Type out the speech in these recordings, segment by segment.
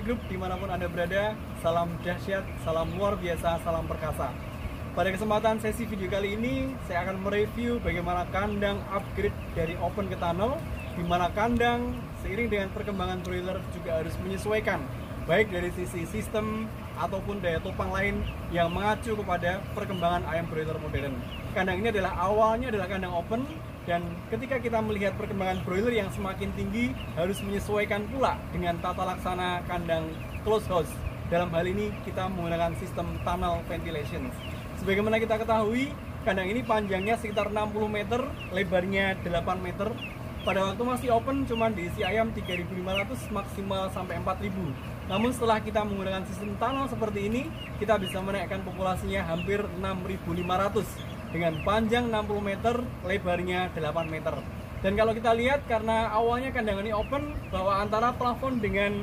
Group dimanapun Anda berada. Salam dahsyat, salam luar biasa, salam perkasa. Pada kesempatan sesi video kali ini, saya akan mereview bagaimana kandang upgrade dari open ke tunnel, di mana kandang seiring dengan perkembangan broiler juga harus menyesuaikan, baik dari sisi sistem ataupun daya topang lain yang mengacu kepada perkembangan ayam broiler modern. Kandang ini awalnya adalah kandang open, dan ketika kita melihat perkembangan broiler yang semakin tinggi, harus menyesuaikan pula dengan tata laksana kandang closed house. Dalam hal ini kita menggunakan sistem tunnel ventilation. Sebagaimana kita ketahui, kandang ini panjangnya sekitar 60 meter, lebarnya 8 meter. Pada waktu masih open cuma diisi ayam 3.500 maksimal sampai 4.000. Namun setelah kita menggunakan sistem tunnel seperti ini, kita bisa menaikkan populasinya hampir 6.500 dengan panjang 60 meter, lebarnya 8 meter. Dan kalau kita lihat, karena awalnya kandang ini open, bahwa antara plafon dengan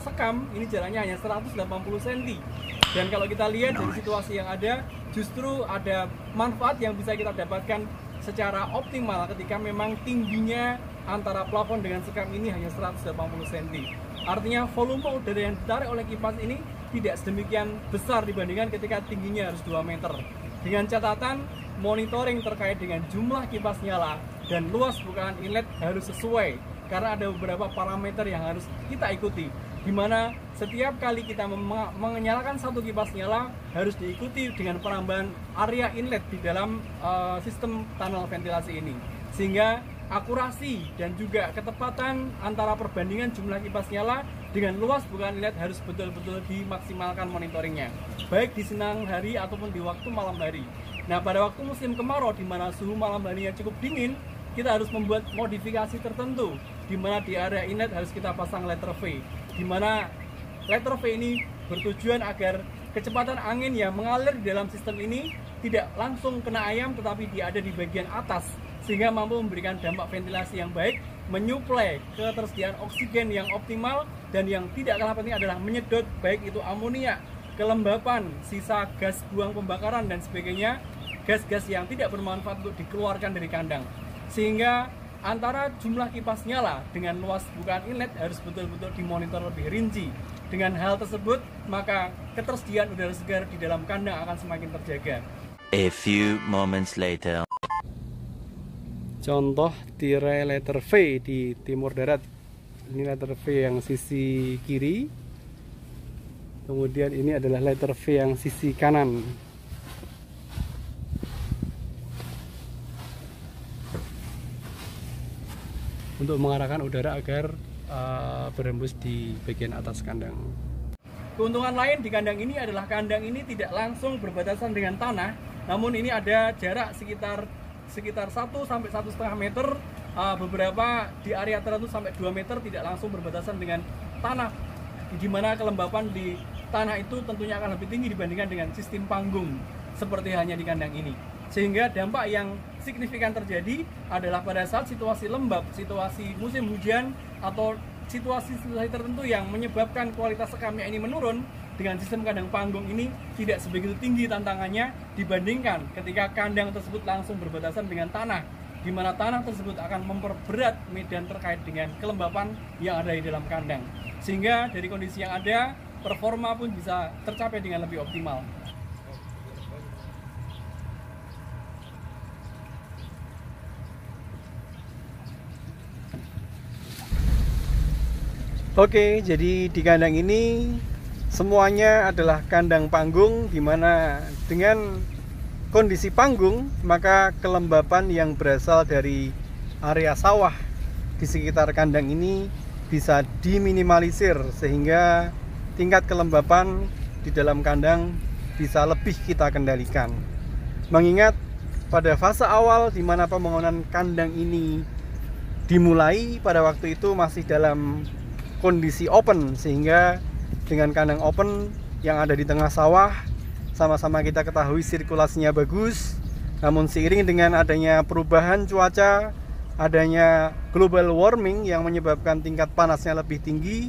sekam ini jaraknya hanya 180 cm. Dan kalau kita lihat dari situasi yang ada, justru ada manfaat yang bisa kita dapatkan secara optimal ketika memang tingginya antara plafon dengan sekam ini hanya 180 cm. Artinya volume udara yang ditarik oleh kipas ini tidak sedemikian besar dibandingkan ketika tingginya harus 2 meter. Dengan catatan, monitoring terkait dengan jumlah kipas nyala dan luas bukaan inlet harus sesuai, karena ada beberapa parameter yang harus kita ikuti, di mana setiap kali kita menyalakan satu kipas nyala harus diikuti dengan penambahan area inlet di dalam sistem tunnel ventilasi ini, sehingga akurasi dan juga ketepatan antara perbandingan jumlah kipas nyala dengan luas bukaan inlet harus betul-betul dimaksimalkan monitoringnya, baik di siang hari ataupun di waktu malam hari. Nah, pada waktu musim kemarau di mana suhu malam harinya cukup dingin, kita harus membuat modifikasi tertentu, di mana di area inlet harus kita pasang letter V, di mana letter V ini bertujuan agar kecepatan angin yang mengalir di dalam sistem ini tidak langsung kena ayam, tetapi dia ada di bagian atas, sehingga mampu memberikan dampak ventilasi yang baik, menyuplai ketersediaan oksigen yang optimal, dan yang tidak kalah penting adalah menyedot baik itu amonia, kelembapan, sisa gas buang pembakaran dan sebagainya, gas-gas yang tidak bermanfaat untuk dikeluarkan dari kandang. Sehingga antara jumlah kipas nyala dengan luas bukaan inlet harus betul-betul dimonitor lebih rinci. Dengan hal tersebut, maka ketersediaan udara segar di dalam kandang akan semakin terjaga. A few moments later. Contoh tirai letter V di timur darat. Ini letter V yang sisi kiri. Kemudian ini adalah letter V yang sisi kanan. Untuk mengarahkan udara agar berhembus di bagian atas kandang. Keuntungan lain di kandang ini adalah kandang ini tidak langsung berbatasan dengan tanah, namun ini ada jarak sekitar 1 sampai 1,5 meter, beberapa di area tertentu sampai 2 meter tidak langsung berbatasan dengan tanah, di mana kelembapan di tanah itu tentunya akan lebih tinggi dibandingkan dengan sistem panggung seperti hanya di kandang ini. Sehingga dampak yang signifikan terjadi adalah pada saat situasi lembab, situasi musim hujan, atau situasi-situasi tertentu yang menyebabkan kualitas sekamnya ini menurun, dengan sistem kandang panggung ini tidak sebegitu tinggi tantangannya dibandingkan ketika kandang tersebut langsung berbatasan dengan tanah, di mana tanah tersebut akan memperberat medan terkait dengan kelembapan yang ada di dalam kandang. Sehingga dari kondisi yang ada, performa pun bisa tercapai dengan lebih optimal. Oke, jadi di kandang ini semuanya adalah kandang panggung, di mana dengan kondisi panggung maka kelembapan yang berasal dari area sawah di sekitar kandang ini bisa diminimalisir, sehingga tingkat kelembapan di dalam kandang bisa lebih kita kendalikan. Mengingat pada fase awal di mana pembangunan kandang ini dimulai, pada waktu itu masih dalam kondisi open, sehingga dengan kandang open yang ada di tengah sawah, sama-sama kita ketahui sirkulasinya bagus. Namun seiring dengan adanya perubahan cuaca, adanya global warming yang menyebabkan tingkat panasnya lebih tinggi,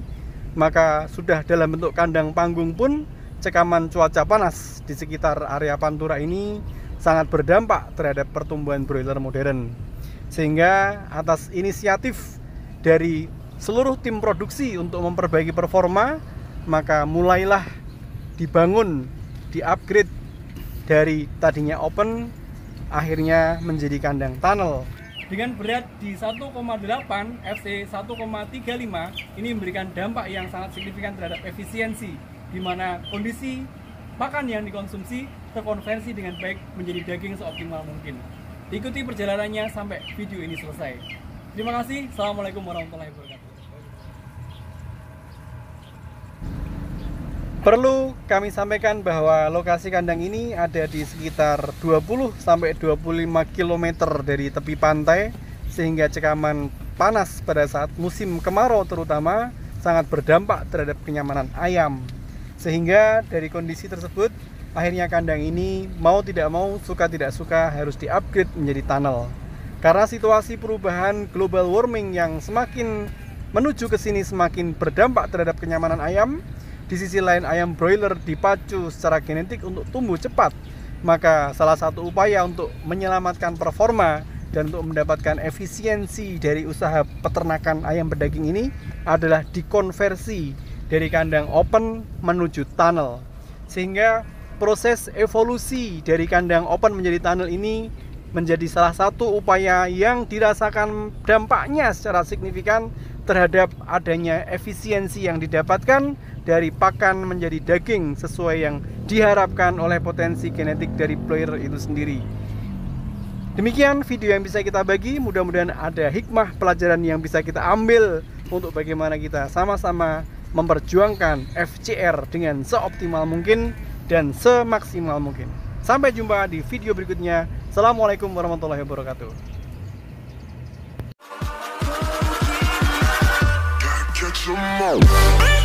maka sudah dalam bentuk kandang panggung pun cekaman cuaca panas di sekitar area Pantura ini sangat berdampak terhadap pertumbuhan broiler modern. Sehingga atas inisiatif dari seluruh tim produksi untuk memperbaiki performa, maka mulailah dibangun, di-upgrade dari tadinya open akhirnya menjadi kandang tunnel. Dengan berat di 1,8 FC 1,35 ini memberikan dampak yang sangat signifikan terhadap efisiensi, di mana kondisi pakan yang dikonsumsi terkonversi dengan baik menjadi daging seoptimal mungkin. Ikuti perjalanannya sampai video ini selesai. Terima kasih. Assalamualaikum warahmatullahi wabarakatuh. Perlu kami sampaikan bahwa lokasi kandang ini ada di sekitar 20-25 km dari tepi pantai, sehingga cekaman panas pada saat musim kemarau terutama sangat berdampak terhadap kenyamanan ayam. Sehingga dari kondisi tersebut, akhirnya kandang ini mau tidak mau, suka tidak suka harus di-upgrade menjadi tunnel. Karena situasi perubahan global warming yang semakin menuju ke sini semakin berdampak terhadap kenyamanan ayam. Di sisi lain ayam broiler dipacu secara genetik untuk tumbuh cepat. Maka salah satu upaya untuk menyelamatkan performa dan untuk mendapatkan efisiensi dari usaha peternakan ayam berdaging ini adalah dikonversi dari kandang open menuju tunnel. Sehingga proses evolusi dari kandang open menjadi tunnel ini menjadi salah satu upaya yang dirasakan dampaknya secara signifikan terhadap adanya efisiensi yang didapatkan dari pakan menjadi daging sesuai yang diharapkan oleh potensi genetik dari broiler itu sendiri. Demikian video yang bisa kita bagi, mudah-mudahan ada hikmah pelajaran yang bisa kita ambil untuk bagaimana kita sama-sama memperjuangkan FCR dengan seoptimal mungkin dan semaksimal mungkin. Sampai jumpa di video berikutnya. Assalamualaikum warahmatullahi wabarakatuh. Catch 'em all.